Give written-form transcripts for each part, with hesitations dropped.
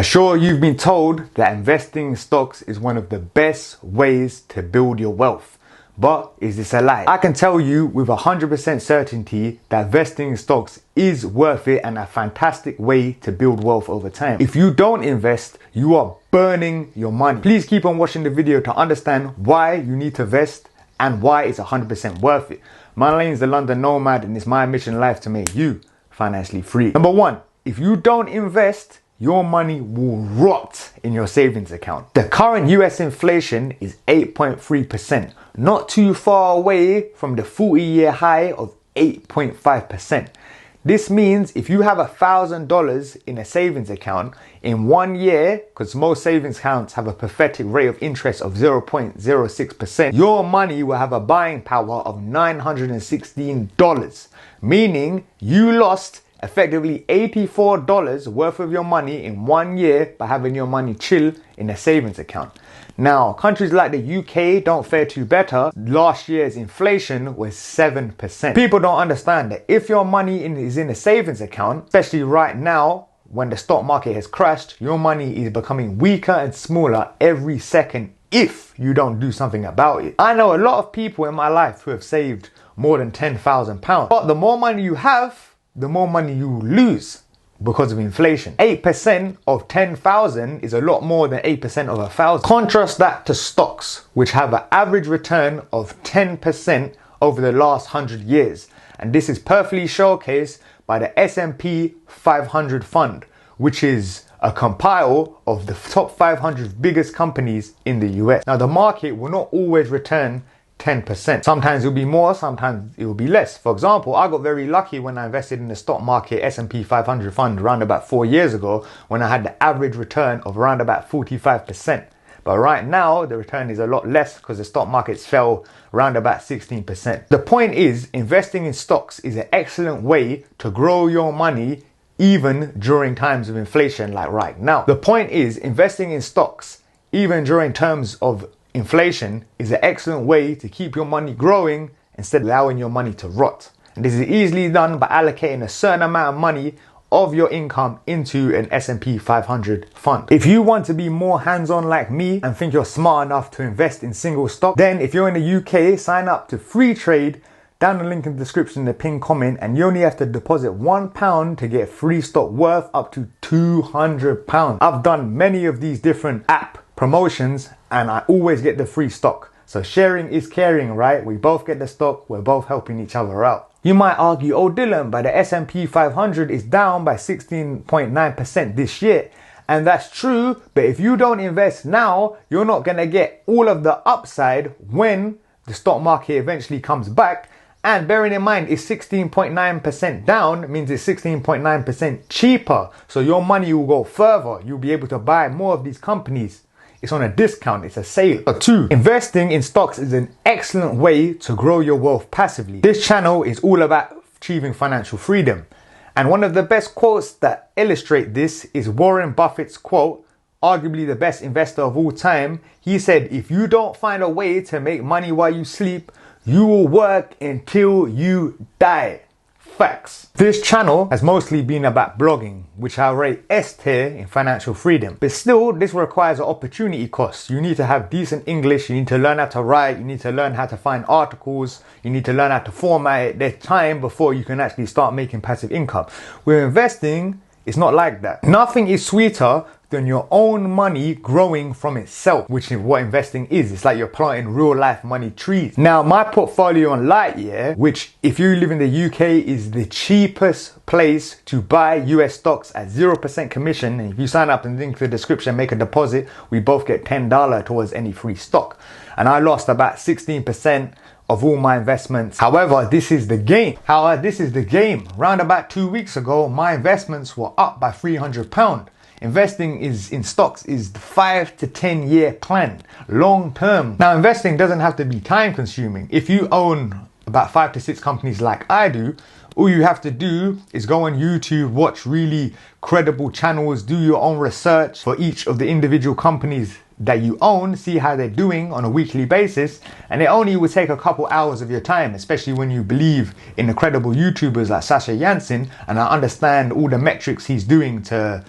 I'm sure you've been told that investing in stocks is one of the best ways to build your wealth. But is this a lie? I can tell you with 100% certainty that investing in stocks is worth it and a fantastic way to build wealth over time. If you don't invest, you are burning your money. Please keep on watching the video to understand why you need to invest and why it's 100% worth it. My name is the London Nomad and it's my mission in life to make you financially free. Number one, if you don't invest, your money will rot in your savings account. The current US inflation is 8.3%, not too far away from the 40-year high of 8.5%. This means if you have $1,000 in a savings account in 1 year, because most savings accounts have a pathetic rate of interest of 0.06%, your money will have a buying power of $916, meaning you lost effectively $84 worth of your money in 1 year by having your money chill in a savings account. Now, countries like the UK don't fare too better. Last year's inflation was 7%. People don't understand that if your money is in a savings account, especially right now when the stock market has crashed, your money is becoming weaker and smaller every second if you don't do something about it. I know a lot of people in my life who have saved more than £10,000, but the more money you have, the more money you lose because of inflation. 8% of 10,000 is a lot more than 8% of 1,000. Contrast that to stocks, which have an average return of 10% over the last 100 years. And this is perfectly showcased by the S&P 500 fund, which is a compile of the top 500 biggest companies in the US. Now, the market will not always return 10%. Sometimes it'll be more, sometimes it will be less. For example, I got very lucky when I invested in the stock market S&P 500 fund around about 4 years ago when I had the average return of around about 45%. But right now, the return is a lot less because the stock markets fell around about 16%. The point is, investing in stocks is an excellent way to grow your money even during times of inflation like right now. The point is, investing in stocks, even during terms of inflation, is an excellent way to keep your money growing instead of allowing your money to rot. And this is easily done by allocating a certain amount of money of your income into an S&P 500 fund. If you want to be more hands-on like me and think you're smart enough to invest in single stock, then if you're in the UK, sign up to FREETRADE down the link in the description in the pinned comment, and you only have to deposit £1 to get free stock worth up to £200. I've done many of these different app promotions and I always get the free stock. So sharing is caring, right? We both get the stock, we're both helping each other out. You might argue, oh Dylan, but the S&P 500 is down by 16.9% this year. And that's true, but if you don't invest now, you're not gonna get all of the upside when the stock market eventually comes back. And bearing in mind, it's 16.9% down, means it's 16.9% cheaper. So your money will go further. You'll be able to buy more of these companies. It's on a discount, it's a sale. But two, investing in stocks is an excellent way to grow your wealth passively. This channel is all about achieving financial freedom. And one of the best quotes that illustrate this is Warren Buffett's quote, arguably the best investor of all time. He said, if you don't find a way to make money while you sleep, you will work until you die. Facts. This channel has mostly been about blogging, which I rate S tier in financial freedom. But still, this requires an opportunity cost. You need to have decent English, you need to learn how to write, you need to learn how to find articles, you need to learn how to format it. There's time before you can actually start making passive income. With investing, it's not like that. Nothing is sweeter than your own money growing from itself, which is what investing is. It's like you're planting real life money trees. Now, my portfolio on Lightyear, which if you live in the UK is the cheapest place to buy US stocks at 0% commission. And if you sign up and link to the description, make a deposit, we both get $10 towards any free stock. And I lost about 16% of all my investments. However, this is the game. Round about 2 weeks ago, my investments were up by £300. Investing in stocks is the 5 to 10 year plan, long term. Now, investing doesn't have to be time consuming. If you own about 5 to 6 companies like I do, all you have to do is go on YouTube, watch really credible channels, do your own research for each of the individual companies that you own, see how they're doing on a weekly basis, and it only will take a couple hours of your time, especially when you believe in the credible YouTubers like Sasha Jansen, and I understand all the metrics he's doing to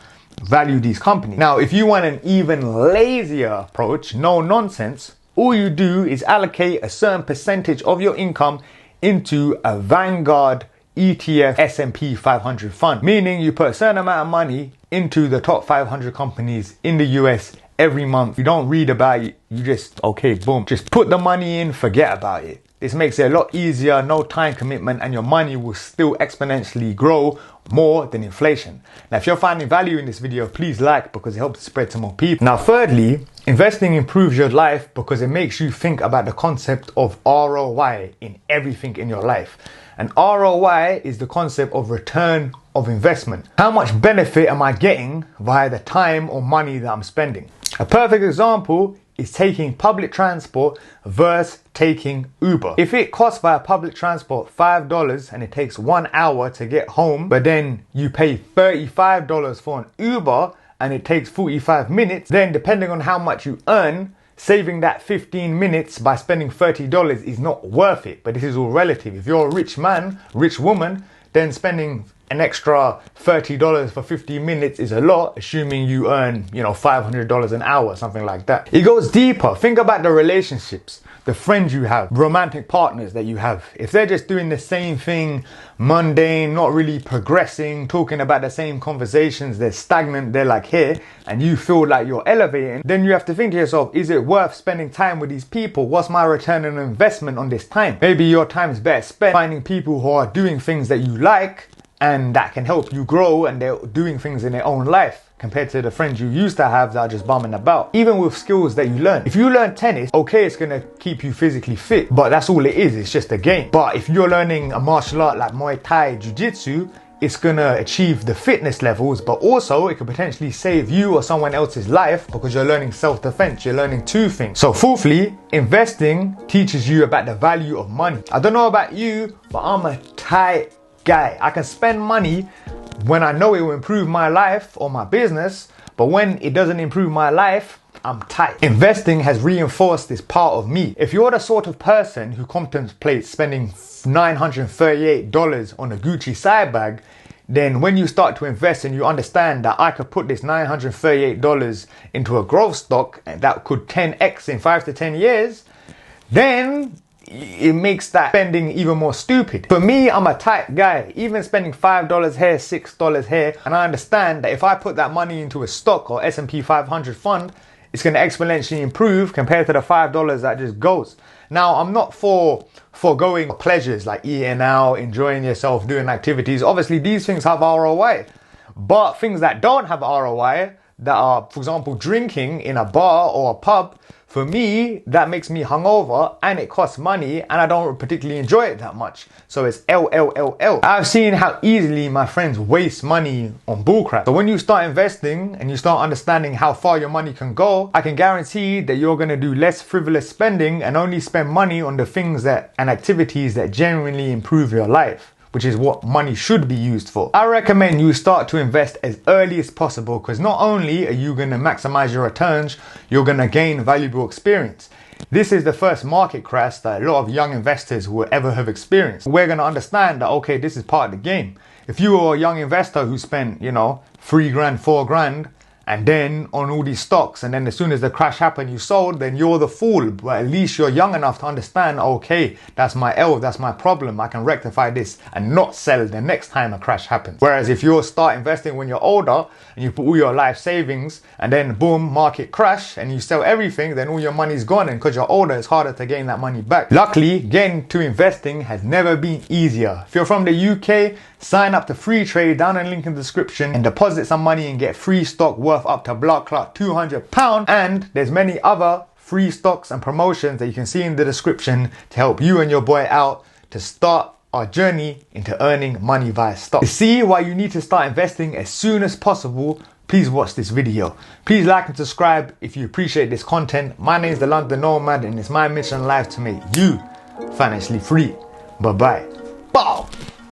value these companies. Now, if you want an even lazier approach, no nonsense, all you do is allocate a certain percentage of your income into a Vanguard ETF S&P 500 fund, meaning you put a certain amount of money into the top 500 companies in the US every month. You don't read about it, you just, okay, boom, just put the money in, forget about it. This makes it a lot easier, no time commitment, and your money will still exponentially grow more than inflation. Now, if you're finding value in this video, please like, because it helps spread to more people. Now, thirdly, investing improves your life because it makes you think about the concept of ROI in everything in your life. And ROI is the concept of return of investment. How much benefit am I getting via the time or money that I'm spending? A perfect example is taking public transport versus taking Uber. If it costs via public transport $5 and it takes 1 hour to get home, but then you pay $35 for an Uber and it takes 45 minutes, then depending on how much you earn, saving that 15 minutes by spending $30 is not worth it. But this is all relative. If you're a rich man, rich woman, then spending an extra $30 for 15 minutes is a lot, assuming you earn, $500 an hour, something like that. It goes deeper. Think about the relationships, the friends you have, romantic partners that you have. If they're just doing the same thing, mundane, not really progressing, talking about the same conversations, they're stagnant, they're like here, and you feel like you're elevating, then you have to think to yourself, is it worth spending time with these people? What's my return on investment on this time? Maybe your time is better spent finding people who are doing things that you like, and that can help you grow, and they're doing things in their own life compared to the friends you used to have that are just bumming about. Even with skills that you learn. If you learn tennis, okay, it's gonna keep you physically fit, but that's all it is, it's just a game. But if you're learning a martial art like Muay Thai, Jiu-Jitsu, it's gonna achieve the fitness levels, but also it could potentially save you or someone else's life because you're learning self-defense, you're learning two things. So fourthly, investing teaches you about the value of money. I don't know about you, but I'm a tight guy. I can spend money when I know it will improve my life or my business, but when it doesn't improve my life, I'm tight. Investing has reinforced this part of me. If you're the sort of person who contemplates spending $938 on a Gucci side bag, then when you start to invest and you understand that I could put this $938 into a growth stock and that could 10x in 5 to 10 years, then it makes that spending even more stupid. For me, I'm a tight guy. Even spending $5 here, $6 here, and I understand that if I put that money into a stock or S&P 500 fund, it's going to exponentially improve compared to the $5 that just goes. Now, I'm not for foregoing pleasures like eating out, enjoying yourself, doing activities. Obviously, these things have ROI. But things that don't have ROI, that are, for example, drinking in a bar or a pub, for me, that makes me hungover and it costs money and I don't particularly enjoy it that much. So it's LLLL. I've seen how easily my friends waste money on bullcrap. So when you start investing and you start understanding how far your money can go, I can guarantee that you're going to do less frivolous spending and only spend money on the things and activities that genuinely improve your life, which is what money should be used for. I recommend you start to invest as early as possible because not only are you going to maximize your returns, you're going to gain valuable experience. This is the first market crash that a lot of young investors will ever have experienced. We're going to understand that, okay, this is part of the game. If you are a young investor who spent, $3 grand, $4 grand, and then on all these stocks, and then as soon as the crash happened, you sold, then you're the fool. But at least you're young enough to understand, okay, that's my L, that's my problem. I can rectify this and not sell the next time a crash happens. Whereas if you start investing when you're older and you put all your life savings and then boom, market crash and you sell everything, then all your money's gone. And because you're older, it's harder to gain that money back. Luckily, getting to investing has never been easier. If you're from the UK, sign up to FREETRADE down in the link in the description and deposit some money and get free stock worth up to block clock £200. And there's many other free stocks and promotions that you can see in the description to help you and your boy out to start our journey into earning money via stock. To see why you need to start investing as soon as possible, please watch this video. Please like and subscribe if you appreciate this content. My name is the London Nomad and it's my mission in life to make you financially free. Bye bye.